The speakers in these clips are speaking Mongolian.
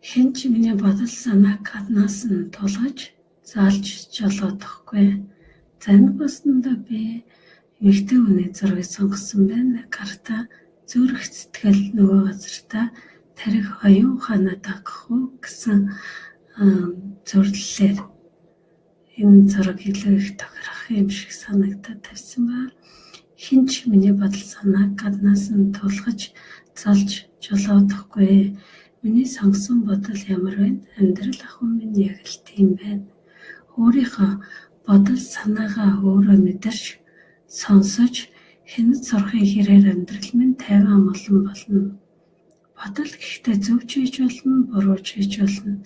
Хэн ч миний бодол санааг гаднаас нь тулгаж заалж жолоодохгүй. За энэ баснда би эмэгтэй хүний зургийг сонгосон байна. Карта зүрх сэтгэл нөгөө газартаа тарих оюун ухаанаа дагах уу гэсэн зөвлөлөөр энэ зураг илүү их тохирох юм шиг санагдаад тавьсан байна. Хэн ч миний бодол санааг гаднаас нь тулгаж залж жолоодохгүй. Миний сонгосон бодол ямар байна? Амьдрал ахуйн минь яг л тийм байна. Өөрийнхөө бодол санаагаа өөрөө мэдэрч сонсож хянаж сурахын хэрээр амьдрал минь тайван амгалан болно. Бодол гэхдээ зөв ч хийж болно, буруу ч хийж болно.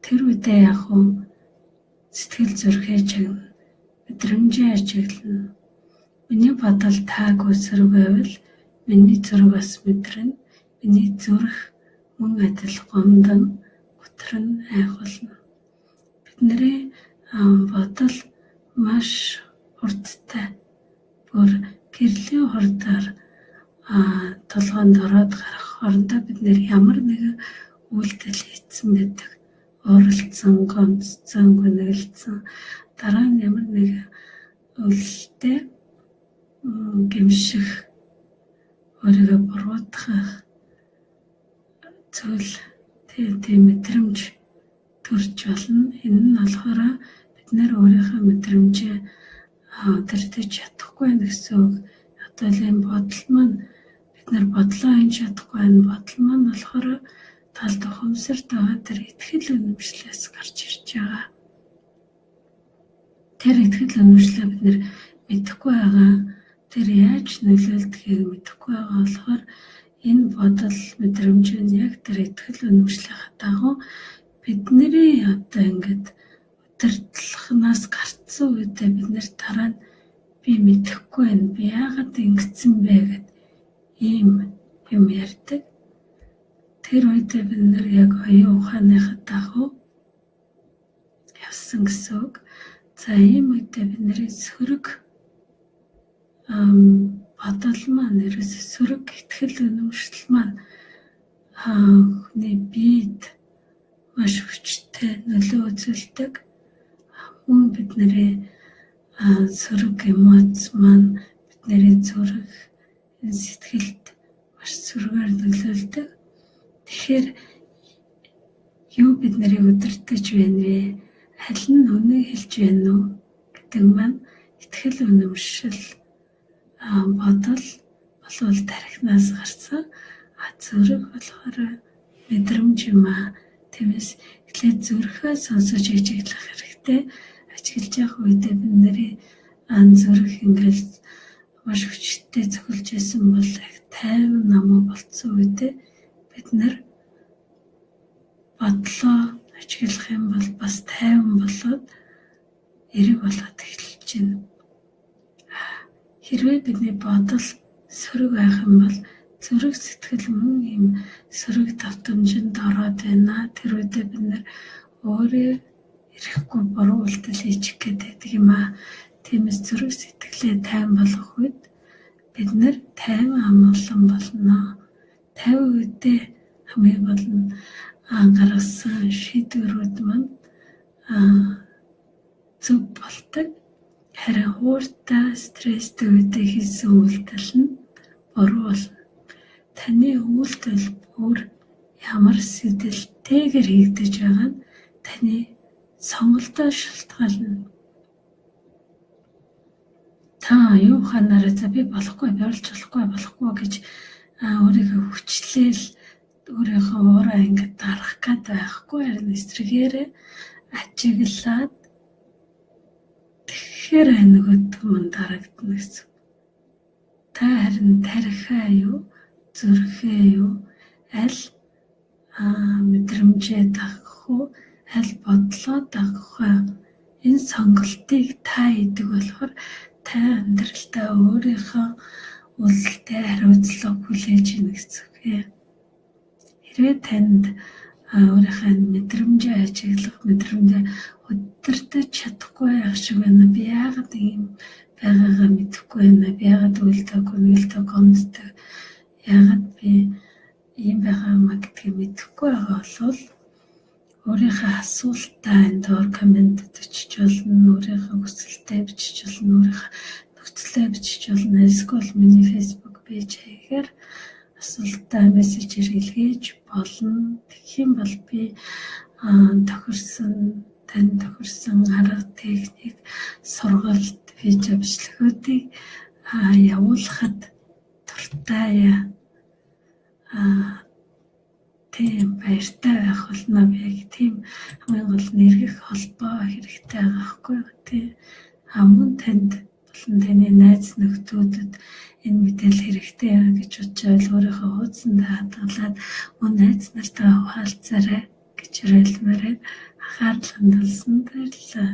Тэр үедээ яг сэтгэл зүрхээ чигнэ, мэдрэмжээ ажиглана. Миний бодол таагүй сөрөг байвал миний зүрх бас мэдрэнэ. Миний зүрх мөн адил гомдон, готрон айхуулна. Бидний бодол маш хурдтай. Бүр гэрлийн хурдаар толгоонд ороод гарах хоорондоо бид нэр ямар нэгэн үйлдэл хийсэн байдаг. Уралдсан, гомдсон, гүнэлдсэн. Дараа нь ямар нэгэн үйлдэлтэй гэмших, өөрийгөө буруутгах зүйл тийм мэдрэмж төрж болно. Энэ нь болохоор бид нэр өөрийнхөө мэдрэмжээ удирдах чадахгүй гэсэн үг. Одоо л энэ бодол маань бид нар бодлоо хянж чадахгүй. Энэ бодол маань болохоор талд ухамсарт байгаа тэр итгэл үнэмшлээс гарч ирж байгаа. Тэр итгэл үнэмшлээ бид нэр мэдэхгүй байгаа. Тэр яаж нөлөөлдгийг мэдэхгүй байгаа болохоор энэ бодол мэдрэмж нь яг тэр итгэл үнэмшлийн дагуу бидний одоо ингээд удирдлагынаас гарцсан үедээ бид нэр дараа нь би мэдэхгүй байна. Би яагаад ингэсэн бэ гэд ийм юм ярьдаг. Тэр үедээ бид нэр яг оюун ухааныхаа дагуу явсан гэсэн үг. За ийм үедээ бидний сөрөг бодол маань ерөөсө сөрөг итгэл үнэмшил маань хүний биед маш хүчтэй нөлөө үзүүлдэг. Мөн бидний сөрөг эмоц маань бидний зүрх, сэтгэлд маш сөргөөр нөлөөлдөг. Тэгэхээр юу бид нарыг удирдах байна вэ? Аль нь үнэн хэлж байна уу гэдэг маань итгэл үнэмшил бодол болвол тархинаас гарсан. Зүрх болохоор мэдрэмж юм аа. Тиймээс эхлээд зүрхээ сонсож ажиглах хэрэгтэй. Ажиглаж явах үедээ бид нарын зүрх ингээл маш хүчтэй цохилж исэн бол их тайван намаа болцсон үедээ бид нар бодлоо ажиглах юм бол бас тайван болоод эрэг болоод эхэлж байна. Хэрвээ бидний бодол сөрөг байх юм бол зүрх сэтгэл мөн ийм сөрөг давтамжинд ороод байна. Тэр үедээ бид нэр өөрөө ирэхгүй буруу үйлдэл хийчих гэдэг юм аа. Тиймээс зүрх сэтгэлээ тайван болгох үед бид нэр тайван амгалан болно. 50 үедээ хамгийн гол нь гаргасан шийдвэрүүд маань зөв болдог. Харин хууртай стресстэй үедээ хийсэн үйлдэл нь буруу болно. Таны үйлдэл бүр ямар сэдэлтэйгээр хийгдэж байгаа нь таны сонголтоо шалтгаална. Та юу ханараа за би болохгүй гэж өөрийгөө хүчлээл өөрийнхөө уураа ингэж дарах гээд байхгүй. Харин эсрэгээрээ ажиглаад тэгэхээр нөгөөд мөн дарагдана гэсэн. Та харин тарихаа юу, зүрхээ юу, аль мэдрэмжээ дагах уу, аль бодлоо дагах уу? Энэ сонголтыг та хийдэг болохоор та амьдралдаа өөрийнхөө үйлдэлтэй хариуцлага хүлээж ийн гэсэн үг. Хэрвээ танд өөрийнхөө мэдрэмжээ ажиглах, мэдрэмжээ удирдах чадахгүй байх шиг байна. Би яагаад ийм байгаагаа мэдэхгүй байна. Би яагаад үйлдэл гомддог. Яагаад би ийм байгаа маа гэдгийг мэдэхгүй байгаа бол өөрийнхөө асуултаа энэ доор комментэд бичиж болно, өөрийнхөө хүсэлтээ бичиж болно, өөрийнхөө нөхцөлөө бичиж болно. Эсвэл миний Facebook пэйж хаягаар асуултаа мессежээр илгээж болно. Тэгэх юм бол би тань тохирсон арга техник, сургалт, видео бичлэгүүдийг явуулахад дуртай тийм баяртай байх болно. Би яг тийм хамгийн гол нэргэх холбоо хэрэгтэй байгаа байхгүй юу? Тийм мөн танд болон таны найз нөхдүүдэд энэ мэдээлэл хэрэгтэй гэж бодож өөрийнхөө хуудсандаа хадгалаад мөн найз нартаа хуваалцаарай гэж уриалмаар анхаарал хандуулсан баярлалаа.